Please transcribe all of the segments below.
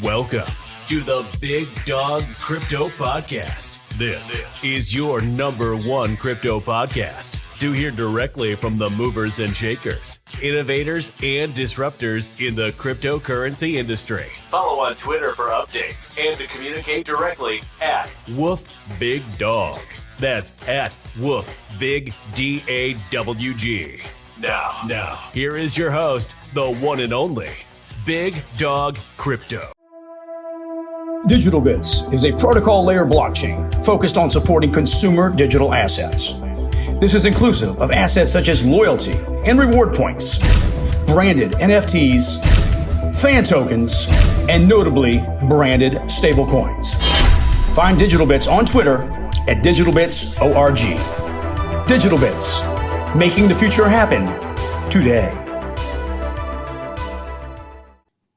Welcome to the Big Dawg Crypto Podcast. This is your number one crypto podcast to hear directly from the movers and shakers, innovators, and disruptors in the cryptocurrency industry. Follow on Twitter for updates and to communicate directly at Woof Big Dawg. That's at Woof Big DAWG. Now, here is your host, the one and only Big Dawg Crypto. Digital Bits is a protocol layer blockchain focused on supporting consumer digital assets. This is inclusive of assets such as loyalty and reward points, branded NFTs, fan tokens, and notably branded stablecoins. Find Digital Bits on Twitter at DigitalBitsORG. Digital Bits, making the future happen today.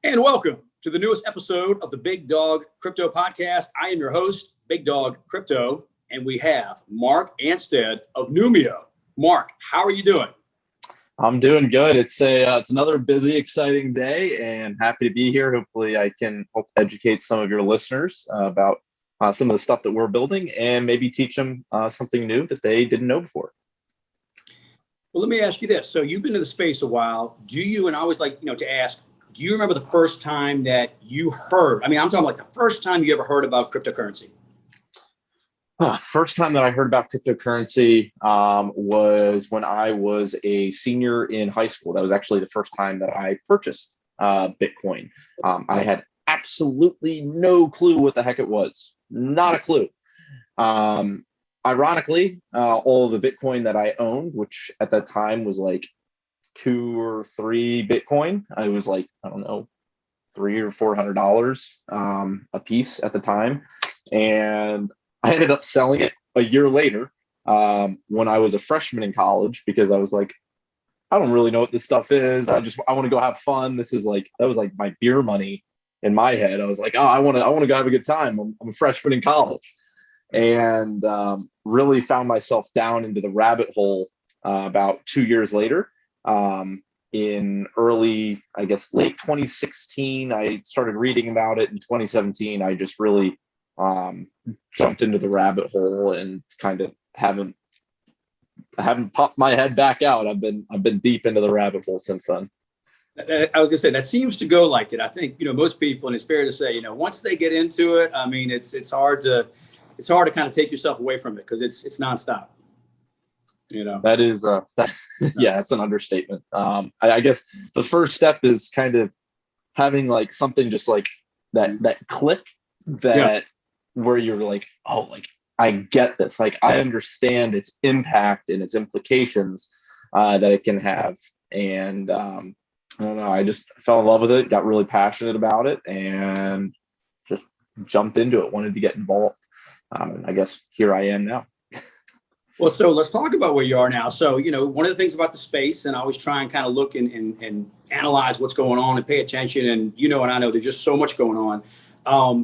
And welcome to the newest episode of the Big Dawg Crypto Podcast. I am your host, Big Dawg Crypto, and we have Mark Anstead of Numio. Mark, how are you doing? I'm doing good. It's another busy, exciting day, and happy to be here. Hopefully, I can help educate some of your listeners about some of the stuff that we're building, and maybe teach them something new that they didn't know before. Well, let me ask you this. So you've been in the space a while. And I always like, to ask, do you remember the first time that you heard, I'm talking like the first time you ever heard about cryptocurrency? First time that I heard about cryptocurrency was when I was a senior in high school. That was actually the first time that I purchased Bitcoin. I had absolutely no clue what the heck it was. Not a clue. Ironically, all of the Bitcoin that I owned, which at that time was like 2 or 3 Bitcoin, I was like, I don't know, $300 or $400 a piece at the time. And I ended up selling it a year later when I was a freshman in college, because I was like, I don't really know what this stuff is. I want to go have fun. That was like my beer money in my head. I was like, I want to go have a good time. I'm a freshman in college, and really found myself down into the rabbit hole about 2 years later. In early, I guess, late 2016, I started reading about it. In 2017, I just really jumped into the rabbit hole and kind of haven't popped my head back out. I've been deep into the rabbit hole since then. I was gonna say, that seems to go like it. I think, most people, and it's fair to say, once they get into it, it's hard to kind of take yourself away from it, because it's nonstop. That is yeah, it's an understatement. I guess the first step is kind of having like something just like that click that where you're like, oh, like I get this, like I understand its impact and its implications that it can have. And I don't know, I just fell in love with it, got really passionate about it, and just jumped into it, wanted to get involved. I guess here I am now. Well, so let's talk about where you are now. So, one of the things about the space, and I always try and kind of look and analyze what's going on and pay attention. And, and I know there's just so much going on.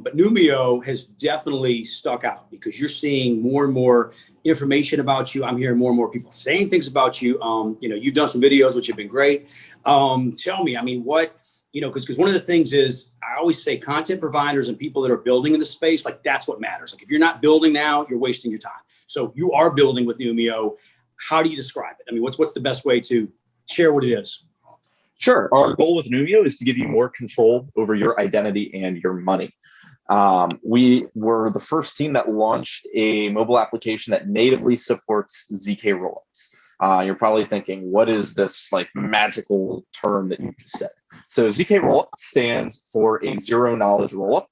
But Numio has definitely stuck out, because you're seeing more and more information about you. I'm hearing more and more people saying things about you. You've done some videos, which have been great. Tell me, what, because one of the things is, I always say content providers and people that are building in the space, like that's what matters. Like if you're not building now, you're wasting your time. So you are building with Numio. How do you describe it? What's the best way to share what it is? Sure. Our goal with Numio is to give you more control over your identity and your money. We were the first team that launched a mobile application that natively supports ZK rollups. You're probably thinking, what is this like magical term that you just said? So ZK rollup stands for a zero knowledge rollup,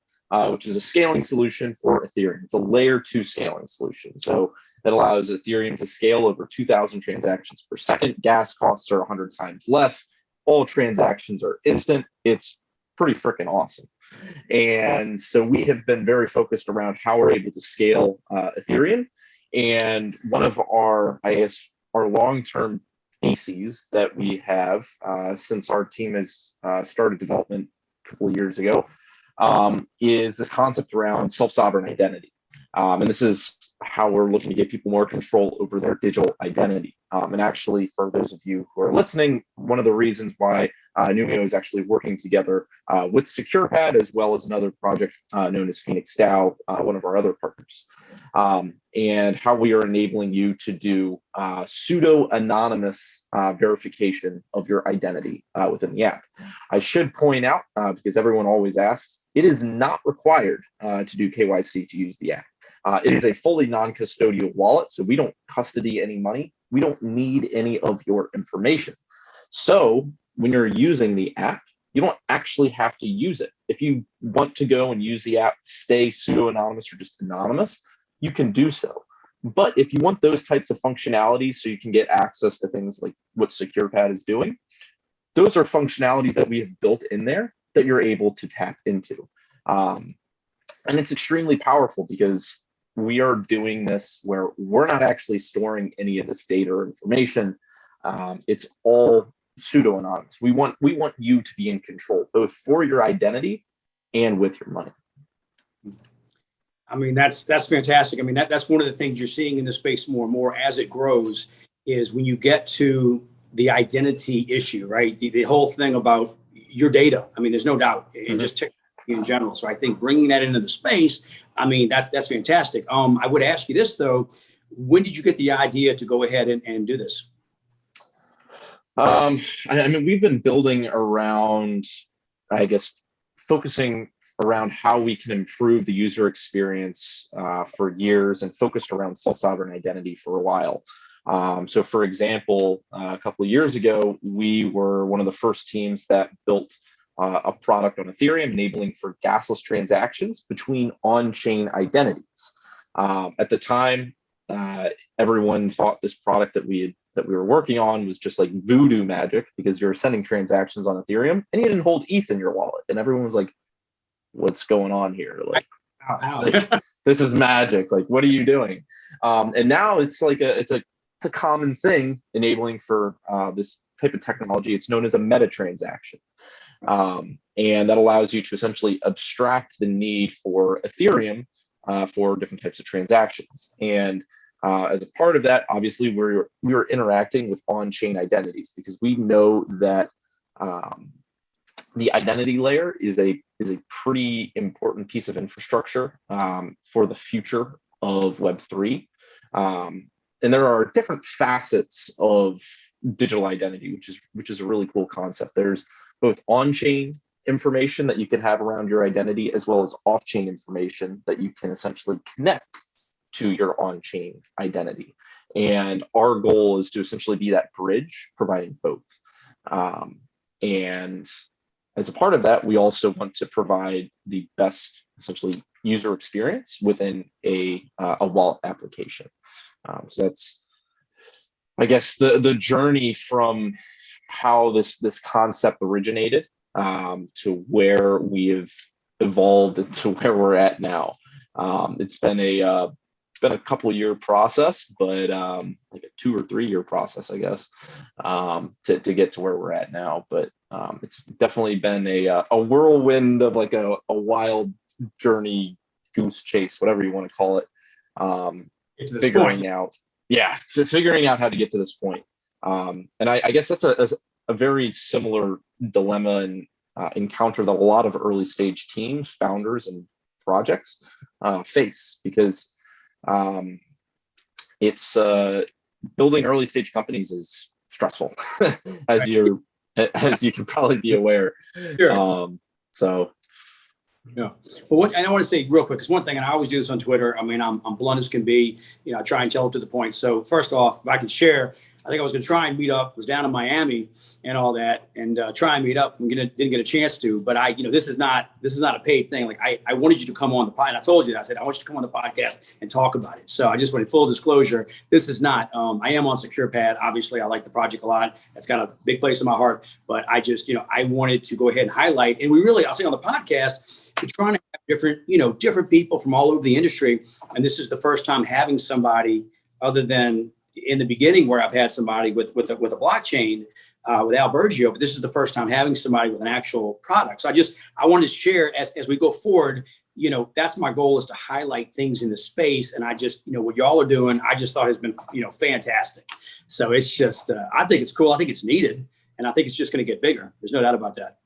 which is a scaling solution for Ethereum. It's a layer 2 scaling solution. So it allows Ethereum to scale over 2,000 transactions per second. Gas costs are 100 times less. All transactions are instant. It's pretty freaking awesome. And so we have been very focused around how we're able to scale Ethereum. And one of our long-term theses that we have since our team has started development a couple of years ago is this concept around self-sovereign identity. And this is how we're looking to give people more control over their digital identity. And actually, for those of you who are listening, one of the reasons why Numio is actually working together with SecurePad, as well as another project known as Phoenix DAO, one of our other partners, and how we are enabling you to do pseudo-anonymous verification of your identity within the app. I should point out, because everyone always asks, it is not required to do KYC to use the app. It is a fully non-custodial wallet, so we don't custody any money. We don't need any of your information. So when you're using the app, you don't actually have to use it. If you want to go and use the app, stay pseudo-anonymous or just anonymous, you can do so. But if you want those types of functionalities so you can get access to things like what SecurePad is doing, those are functionalities that we have built in there that you're able to tap into. And it's extremely powerful because we are doing this where we're not actually storing any of this data or information. It's all pseudo-anonymous. We want you to be in control, both for your identity and with your money. I mean, that's fantastic. I mean, that's one of the things you're seeing in the space more and more as it grows, is when you get to the identity issue, right? The whole thing about your data. I mean, there's no doubt, and just technology in general. So I think bringing that into the space, I mean, that's fantastic. I would ask you this though: when did you get the idea to go ahead and do this? I mean, we've been building around, I guess, focusing around how we can improve the user experience for years, and focused around self-sovereign identity for a while. So for example, a couple of years ago, we were one of the first teams that built a product on Ethereum enabling for gasless transactions between on-chain identities. At the time, everyone thought this product that we were working on was just like voodoo magic, because you're sending transactions on Ethereum and you didn't hold ETH in your wallet. And everyone was like, what's going on here? Like, this is magic. Like, what are you doing? And now it's like it's a common thing enabling for this type of technology. It's known as a meta transaction. And that allows you to essentially abstract the need for Ethereum for different types of transactions. And as a part of that, obviously, we were interacting with on-chain identities, because we know that the identity layer is a pretty important piece of infrastructure for the future of Web3. And there are different facets of digital identity, which is a really cool concept. There's both on-chain information that you can have around your identity, as well as off-chain information that you can essentially connect to your on-chain identity. And our goal is to essentially be that bridge, providing both. And as a part of that, we also want to provide the best, essentially, user experience within a wallet application. So that's, I guess, the journey from how this concept originated to where we have evolved to where we're at now. It's been a couple of year process, but like a 2 or 3 year process, I guess, to get to where we're at now. But it's definitely been a whirlwind of like a wild journey, goose chase, whatever you want to call it. Figuring out how to get to this point. And I guess that's a very similar dilemma and encounter that a lot of early stage teams, founders, and projects face, because it's building early stage companies is stressful, as you can probably be aware. Sure. Yeah. Well, and I want to say real quick, because one thing, and I always do this on Twitter. I mean, I'm blunt as can be. I try and tell it to the point. So first off, if I could share, I think I was going to try and meet up. Was down in Miami and all that, and try and meet up. And didn't get a chance to. But this is not a paid thing. Like I wanted you to come on the podcast. And I told you that. I said I want you to come on the podcast and talk about it. So I just wanted full disclosure. This is not. I am on SecurePad. Obviously, I like the project a lot. It's got a big place in my heart. But I just, I wanted to go ahead and highlight. And I'll say on the podcast, we're trying to have different people from all over the industry. And this is the first time having somebody other than in the beginning where I've had somebody with a blockchain, with Al Bergio, but this is the first time having somebody with an actual product. So I wanted to share as we go forward, that's my goal, is to highlight things in the space. And I just, what y'all are doing, I just thought has been, fantastic. So it's just, I think it's cool. I think it's needed. And I think it's just going to get bigger. There's no doubt about that.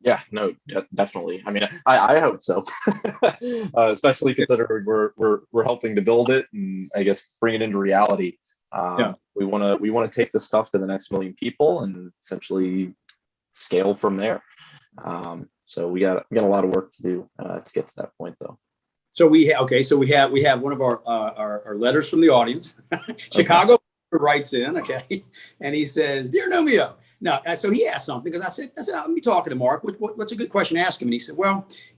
Yeah, no, definitely. I mean, I hope so, especially considering we're helping to build it and I guess bring it into reality. We want to take this stuff to the next million people and essentially scale from there. So we got a lot of work to do to get to that point, though. So we have one of our letters from the audience. Chicago writes in, okay, and he says, "Dear Numio." Now, so he asked something because I said, let me talk to Mark. What's a good question to ask him? And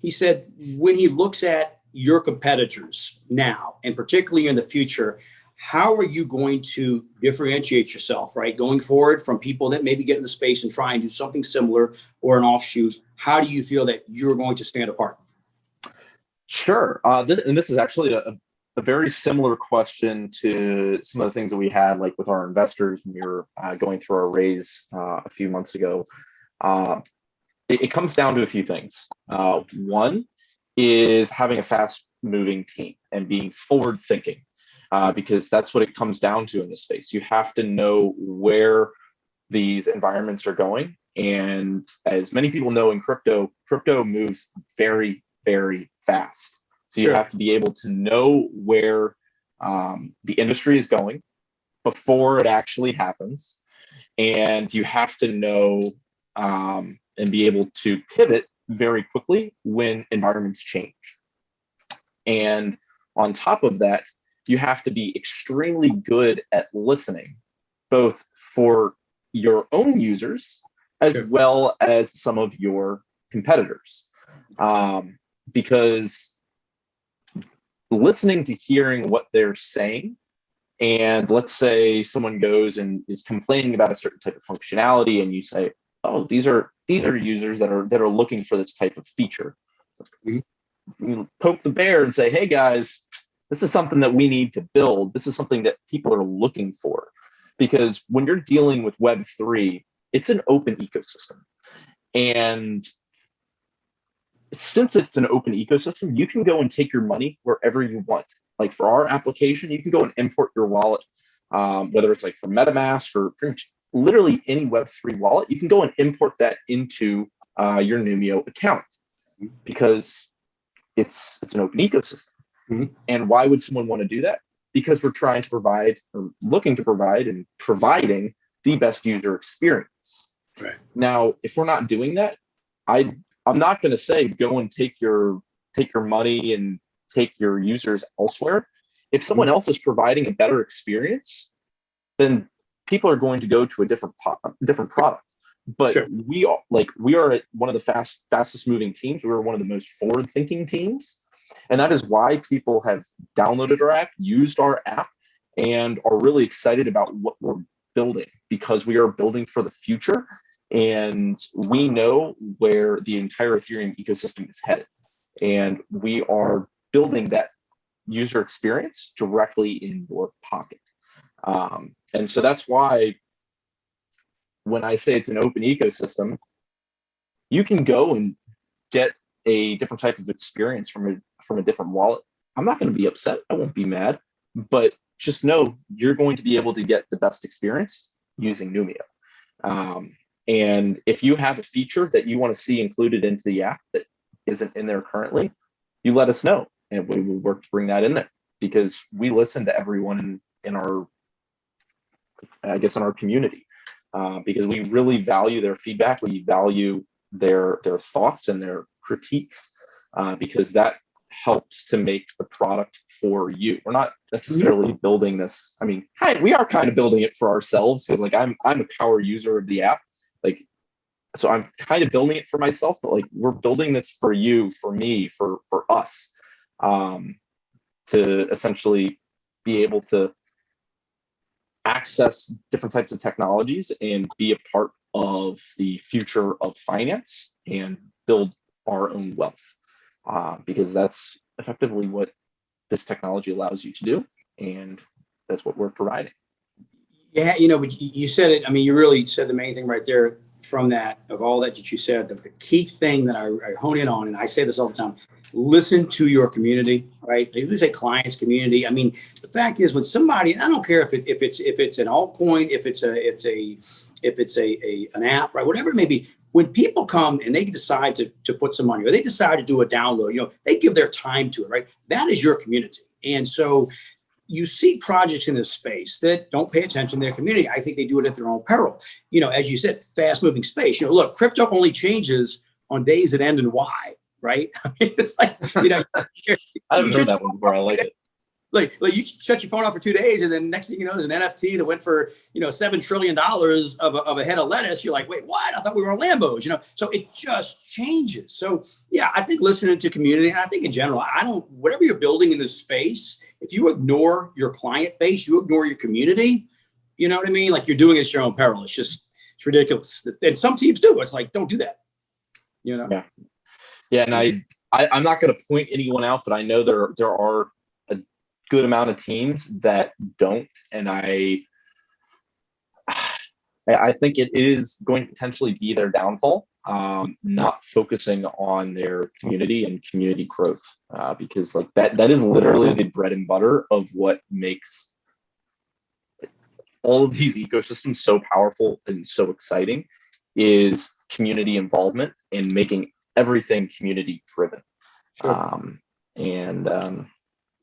he said, when he looks at your competitors now, and particularly in the future, how are you going to differentiate yourself, right? Going forward from people that maybe get in the space and try and do something similar or an offshoot, how do you feel that you're going to stand apart? Sure. This is actually a very similar question to some of the things that we had, like with our investors when we were going through our raise a few months ago. It comes down to a few things. One is having a fast-moving team and being forward-thinking, because that's what it comes down to in this space. You have to know where these environments are going. And as many people know in crypto moves very, very fast. So you have to be able to know where the industry is going before it actually happens. And you have to know and be able to pivot very quickly when environments change. And on top of that, you have to be extremely good at listening, both for your own users as well as some of your competitors. Because listening to hearing what they're saying, and let's say someone goes and is complaining about a certain type of functionality, and you say, "Oh, these are users that are looking for this type of feature." You poke the bear and say, "Hey guys, this is something that we need to build. This is something that people are looking for," because when you're dealing with Web3, it's an open ecosystem, and since it's an open ecosystem, you can go and take your money wherever you want. Like for our application, you can go and import your wallet, whether it's like from MetaMask or pretty much literally any Web3 wallet, you can go and import that into your Numio account because it's an open ecosystem. And why would someone want to do that? Because we're trying to provide, or looking to provide, and providing the best user experience. Right. Now, if we're not doing that, I'm not going to say go and take your money and take your users elsewhere. If someone else is providing a better experience, then people are going to go to a different product. But we are one of the fastest moving teams. We're one of the most forward thinking teams, and that is why people have downloaded our app, used our app, and are really excited about what we're building, because we are building for the future. And we know where the entire Ethereum ecosystem is headed. And we are building that user experience directly in your pocket. And so that's why when I say it's an open ecosystem, you can go and get a different type of experience from a different wallet. I'm not going to be upset. I won't be mad. But just know you're going to be able to get the best experience using Numio. And if you have a feature that you want to see included into the app that isn't in there currently, you let us know, and we will work to bring that in there, because we listen to everyone in our, I guess, in our community, because we really value their feedback. We value their thoughts and their critiques, because that helps to make the product for you. We're not necessarily building this. I mean, we are kind of building it for ourselves, because like I'm a power user of the app. Like, so I'm kind of building it for myself, but like we're building this for you, for me, for us, to essentially be able to access different types of technologies and be a part of the future of finance and build our own wealth, because that's effectively what this technology allows you to do, and that's what we're providing. Yeah, but you said it. I mean, you really said the main thing right there from that, of all that you said. The key thing that I hone in on, and I say this all the time: listen to your community, right? If you say clients, community, I mean, the fact is, when somebody, and I don't care if it's an altcoin, if it's an app, right? Whatever it may be. When people come and they decide to put some money, or they decide to do a download, they give their time to it, right? That is your community, and so. You see projects in this space that don't pay attention to their community. I think they do it at their own peril. As you said, fast moving space. Look, crypto only changes on days that end in Y, right? I mean, it's like, I haven't heard that one before. I like it. Like you shut your phone off for 2 days, and then next thing you know, there's an NFT that went for $7 trillion of a head of lettuce. You're like, wait, what? I thought we were on Lambos. So it just changes. So yeah, I think listening to community, and I think in general, whatever you're building in this space, if you ignore your client base, you ignore your community. You know what I mean? Like, you're doing it at your own peril. It's ridiculous. And some teams do. It's like, don't do that. Yeah. And I'm not going to point anyone out, but I know there are a good amount of teams that don't, and I think it is going to potentially be their downfall, not focusing on their community and community growth, because like that is literally the bread and butter of what makes all of these ecosystems so powerful and so exciting, is community involvement and making everything community driven. Sure. I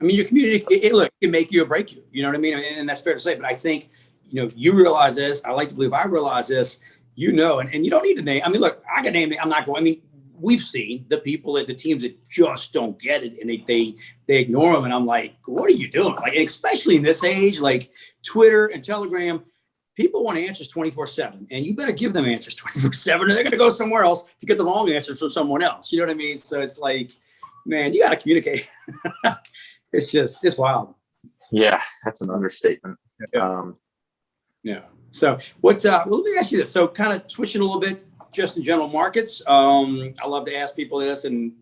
mean, your community, it can make you or break you. You know what I mean? And that's fair to say. But I think, you realize this. I like to believe I realize this. And you don't need to name. I mean, look, I can name it. I'm not going. I mean, we've seen the teams that just don't get it, and they ignore them. And I'm like, what are you doing? Like, especially in this age, like Twitter and Telegram, people want answers 24/7, and you better give them answers 24/7, or they're going to go somewhere else to get the wrong answers from someone else. You know what I mean? So it's like, man, you got to communicate. It's wild. Yeah, that's an understatement. Yeah. So let me ask you this. So kind of switching a little bit, just in general markets. I love to ask people this, and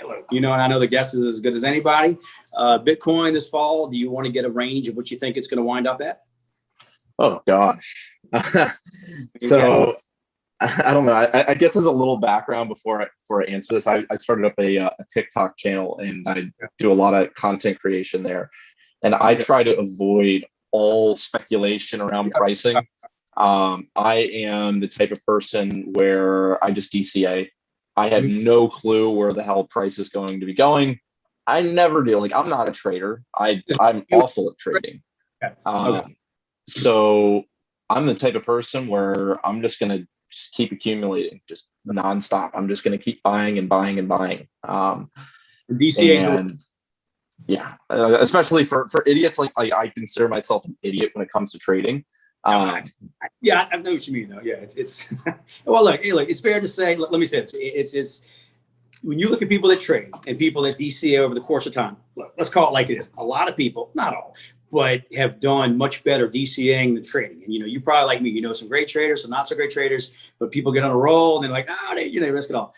look, and I know the guess is as good as anybody. Bitcoin this fall, do you want to get a range of what you think it's going to wind up at? Oh gosh. So I don't know. I guess as a little background before I answer this, I started up a TikTok channel, and I do a lot of content creation there, and I try to avoid all speculation around pricing. I am the type of person where I just DCA. I have no clue where the hell price is going to be going. I never do. Like, I'm not a trader. I'm awful at trading. So I'm the type of person where I'm just going to keep accumulating, just nonstop. I'm just going to keep buying and buying and buying. DCA, especially for idiots. Like I consider myself an idiot when it comes to trading. I know what you mean, though. Yeah, it's well, look, it's fair to say. Let me say this. It's when you look at people that trade and people that DCA over the course of time. Look, let's call it like it is. A lot of people, not all, but have done much better DCAing than trading. And you probably, like me, some great traders, some not so great traders, but people get on a roll and they're like, they risk it all.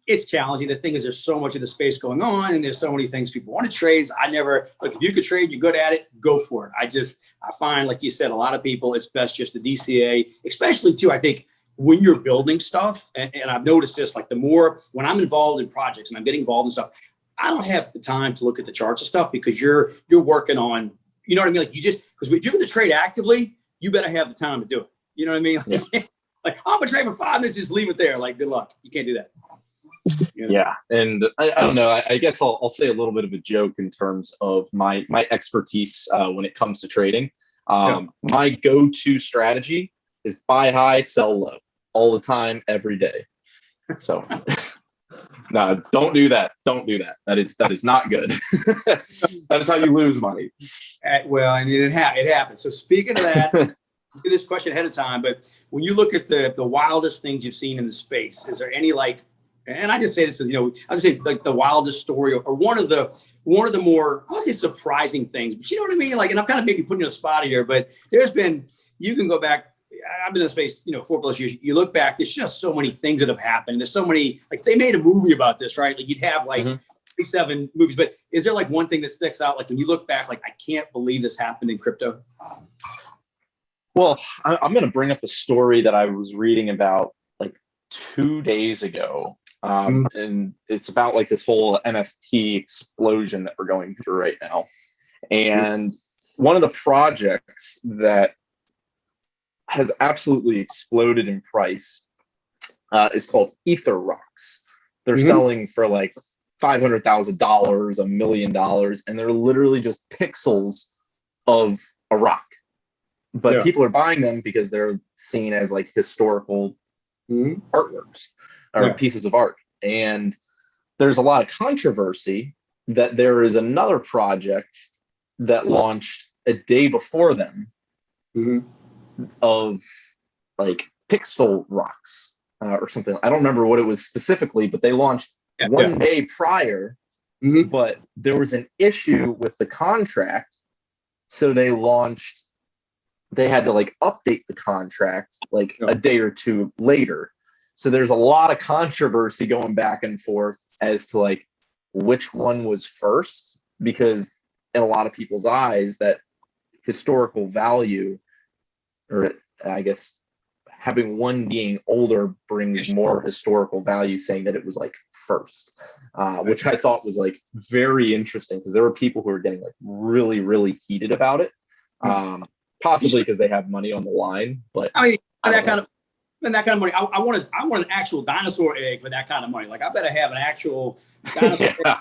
It's challenging. The thing is, there's so much of the space going on, and there's so many things people want to trade. If you could trade, you're good at it, go for it. I find, like you said, a lot of people, it's best just to DCA, especially too, I think, when you're building stuff. And I've noticed this, like, the more, when I'm involved in projects and I'm getting involved in stuff, I don't have the time to look at the charts and stuff, because you're working on, you know what I mean? Like, because if you're going to trade actively, you better have the time to do it. You know what I mean? Like, I'm going to trade for 5 minutes, just leave it there. Like, good luck. You can't do that. Yeah. And I don't know, I guess I'll say a little bit of a joke in terms of my expertise when it comes to trading. My go-to strategy is buy high, sell low all the time, every day. So no, don't do that. Don't do that. That is not good. That is how you lose money. Well, I mean, it happens. So speaking of that, I did this question ahead of time, but when you look at the wildest things you've seen in the space, is there any, like, and I just say this as, I just say, like, the wildest story, or one of the more, I would say, surprising things, but you know what I mean? Like, and I'm kind of maybe putting you on a spot here, but there's been, you can go back, I've been in the space, 4+ years. You look back, there's just so many things that have happened. There's so many, like, they made a movie about this, right? Like, you'd have like 37 movies, but is there like one thing that sticks out? Like, when you look back, like, I can't believe this happened in crypto. Well, I'm going to bring up a story that I was reading about like 2 days ago. And it's about like this whole NFT explosion that we're going through right now. And one of the projects that has absolutely exploded in price is called Ether Rocks. They're selling for like $500,000, $1 million, and they're literally just pixels of a rock. But people are buying them because they're seen as like historical artworks or pieces of art. And there's a lot of controversy that there is another project that launched a day before them of like pixel rocks or something. I don't remember what it was specifically, but they launched one day prior. But there was an issue with the contract, so they had to like update the contract like a day or two later. So there's a lot of controversy going back and forth as to like which one was first, because in a lot of people's eyes that historical value, or I guess having one being older brings more historical value, saying that it was like first, which I thought was like very interesting, because there were people who were getting like really, really heated about it. Possibly because they have money on the line, but I mean, that kind of money. I want an actual dinosaur egg for that kind of money. Like, I better have an actual dinosaur egg.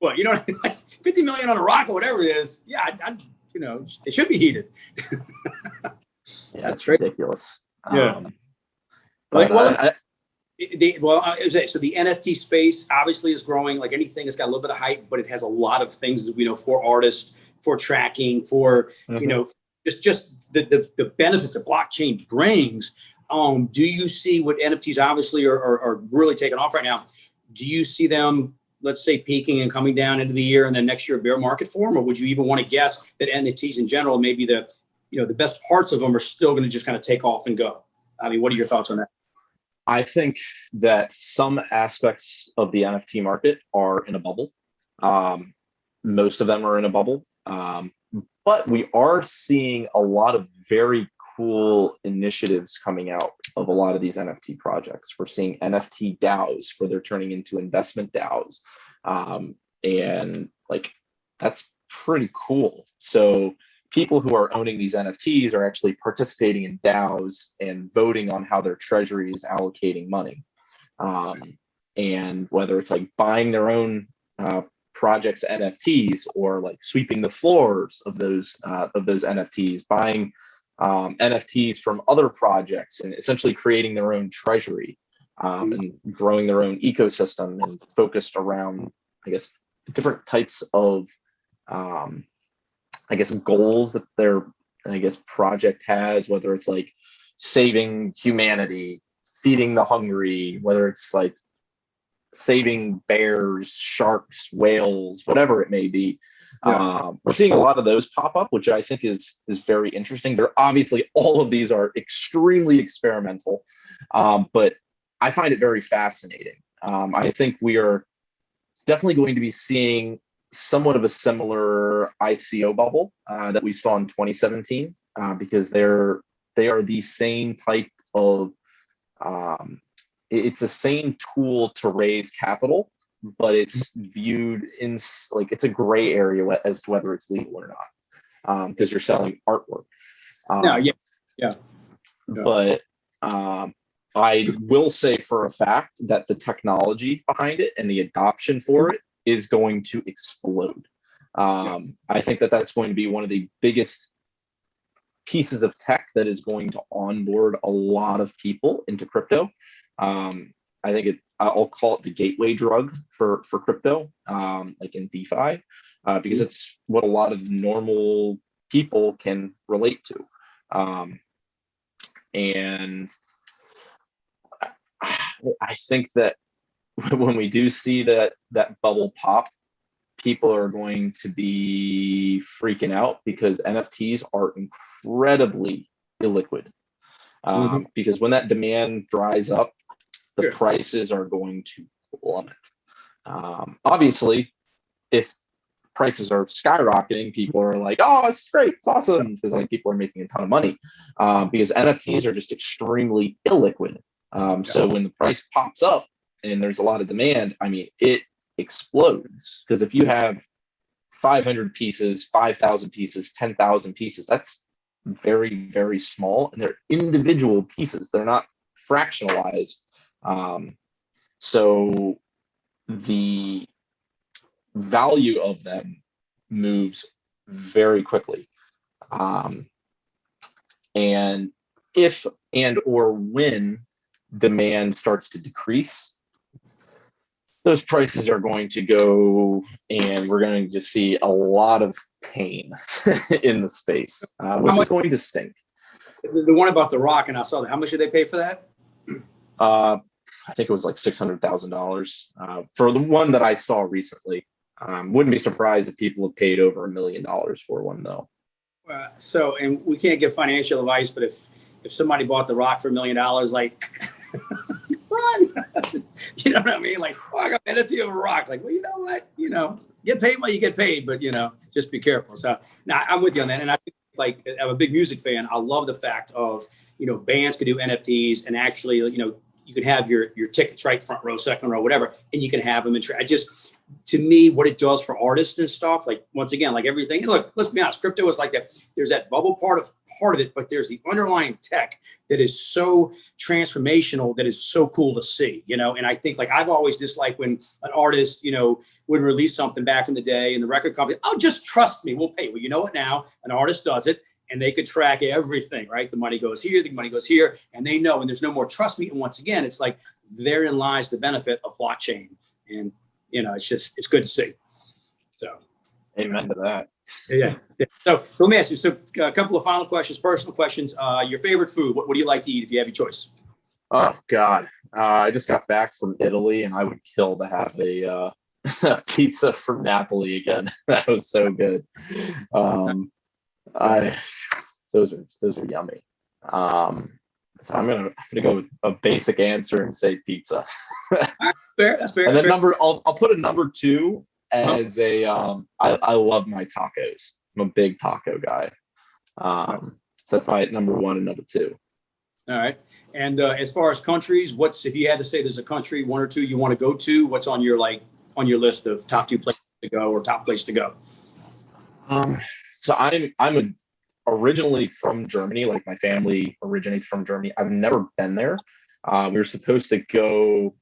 You know what I mean? 50 million on a rock or whatever it is. Yeah, they should be heated. That's ridiculous. Yeah. So the NFT space obviously is growing. Like anything, it's got a little bit of hype, but it has a lot of things, for artists, for tracking, for just the benefits that blockchain brings. Do you see what NFTs obviously are really taking off right now? Do you see them, let's say, peaking and coming down into the year, and then next year a bear market for them? Or would you even want to guess that NFTs in general, maybe the best parts of them are still going to just kind of take off and go? I mean, what are your thoughts on that? I think that some aspects of the NFT market are in a bubble. Most of them are in a bubble. But we are seeing a lot of very cool initiatives coming out of a lot of these NFT projects. We're seeing NFT DAOs where they're turning into investment DAOs. And like, that's pretty cool. So people who are owning these NFTs are actually participating in DAOs and voting on how their treasury is allocating money. And whether it's like buying their own projects NFTs, or like sweeping the floors of those NFTs, buying NFTs from other projects, and essentially creating their own treasury, and growing their own ecosystem, and focused around, I guess, different types of goals that their project has, whether it's like saving humanity, feeding the hungry, whether it's like saving bears, sharks, whales, whatever it may be. We're seeing a lot of those pop up, which I think is very interesting. They're obviously, all of these are extremely experimental, but I find it very fascinating. I think we are definitely going to be seeing somewhat of a similar ICO bubble that we saw in 2017, because they are the same type of it's the same tool to raise capital, but it's viewed in like, it's a gray area as to whether it's legal or not, because you're selling artwork. But I will say for a fact that the technology behind it and the adoption for it is going to explode. I think that that's going to be one of the biggest pieces of tech that is going to onboard a lot of people into crypto. I think I'll call it the gateway drug for crypto, like in DeFi, because it's what a lot of normal people can relate to. And I think that when we do see that bubble pop, people are going to be freaking out, because NFTs are incredibly illiquid. Because when that demand dries up, the prices are going to plummet. Obviously, if prices are skyrocketing, people are like, oh, it's great, it's awesome, because like people are making a ton of money, because NFTs are just extremely illiquid. So when the price pops up and there's a lot of demand, I mean, it explodes. Because if you have 500 pieces, 5,000 pieces, 10,000 pieces, that's very, very small, and they're individual pieces. They're not fractionalized. So the value of them moves very quickly. And if and or when demand starts to decrease, those prices are going to go, and we're going to see a lot of pain in the space, which is going to stink. The one about the rock, and I saw that. How much did they pay for that? I think it was like $600,000 for the one that I saw recently. Wouldn't be surprised if people have paid over $1 million for one, though. So, and we can't give financial advice, but if somebody bought the rock for $1 million, like, run, you know what I mean? Like, oh, I got an NFT of a rock. Like, well, you know what? Get paid while you get paid, but just be careful. So, now I'm with you on that, and I think, like, I'm a big music fan. I love the fact of bands could do NFTs, and actually, you can have your tickets right, front row, second row, whatever, and you can have them. To me, what it does for artists and stuff, like, once again, like everything, look, let's be honest, crypto is like that. There's that bubble part of it, but there's the underlying tech that is so transformational, that is so cool to see, and I think, like, I've always disliked when an artist, would release something back in the day, and the record company, oh, just trust me, we'll pay. Well, you know what, now an artist does it, and they could track everything, right? The money goes here, the money goes here, and they know, and there's no more trust me. And once again, it's like, therein lies the benefit of blockchain. And, it's good to see. So. Amen to that. Yeah. So let me ask you, a couple of final questions, personal questions. Your favorite food, what do you like to eat if you have your choice? Oh, God. I just got back from Italy, and I would kill to have a pizza from Napoli again. That was so good. Those are yummy. So I'm gonna go with a basic answer and say pizza. Fair, that's fair. And then fair. I'll put a number 2 as I love my tacos. I'm a big taco guy. So that's my number 1 and number 2. All right. And as far as countries, if you had to say there's a country, 1 or 2 you want to go to, what's on your list of top 2 places to go, or top place to go? So I'm originally from Germany. Like, my family originates from Germany. I've never been there. We were supposed to go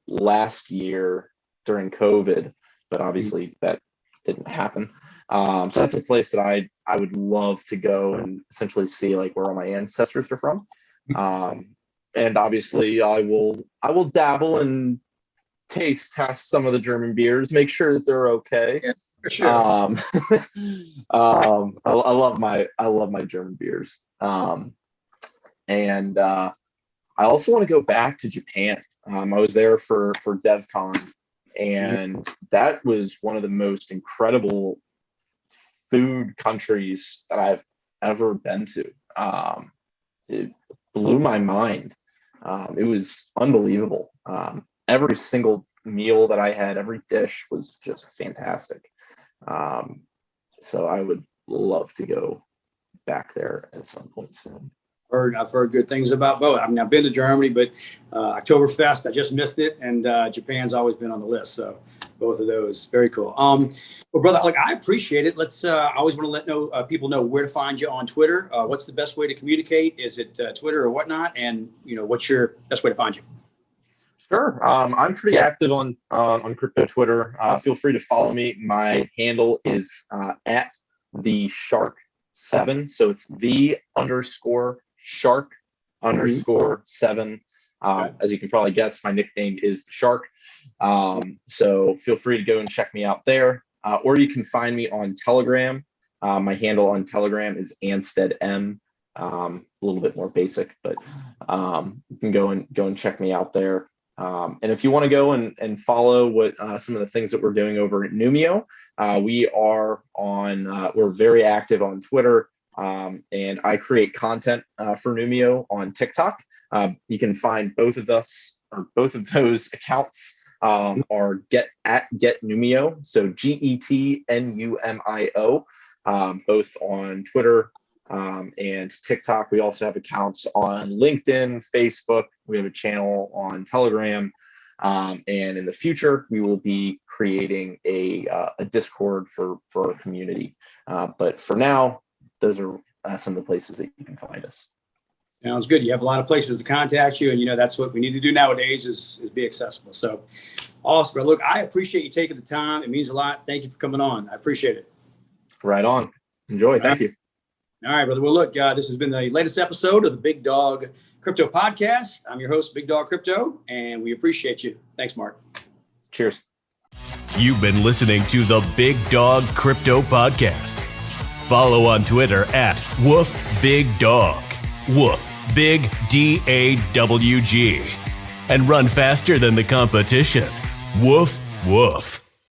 last year during COVID, but obviously that didn't happen. So that's a place that I would love to go and essentially see, like, where all my ancestors are from. And obviously I will dabble and test some of the German beers, make sure that they're okay. Yeah, for sure. I love my German beers. And I also want to go back to Japan. I was there for DevCon, and that was one of the most incredible food countries that I've ever been to. It blew my mind. It was unbelievable. Every single meal that I had, every dish was just fantastic. So I would love to go back there at some point soon. I've heard good things about both. I mean, I've been to Germany, but Oktoberfest, I just missed it, and Japan's always been on the list. So both of those, very cool. Well, brother, I appreciate it. I always want to let people know where to find you on Twitter. What's the best way to communicate? Is it Twitter or whatnot? And what's your best way to find you? Sure. I'm pretty active on crypto Twitter. Feel free to follow me. My handle is at the Shark7. So it's the_Shark_7. As you can probably guess, my nickname is the Shark. So feel free to go and check me out there. Or you can find me on Telegram. My handle on Telegram is Anstead M. A little bit more basic, but you can go and check me out there. And if you want to go and follow what some of the things that we're doing over at Numio, we're very active on Twitter, and I create content for Numio on TikTok. You can find both of those accounts are Get Numio, so GETNUMIO, both on Twitter and TikTok. We also have accounts on LinkedIn, Facebook. We have a channel on Telegram. And in the future, we will be creating a Discord for our community. But for now, those are some of the places that you can find us. Sounds good. You have a lot of places to contact you, and that's what we need to do nowadays is be accessible. So awesome, bro. Look, I appreciate you taking the time. It means a lot. Thank you for coming on. I appreciate it. Right on. Enjoy. Thank you. All right, brother. Well, look, this has been the latest episode of the Big Dawg Crypto Podcast. I'm your host, Big Dawg Crypto, and we appreciate you. Thanks, Mark. Cheers. You've been listening to the Big Dawg Crypto Podcast. Follow on Twitter at WoofBigDawg. Woof, Big DAWG. And run faster than the competition. Woof, woof.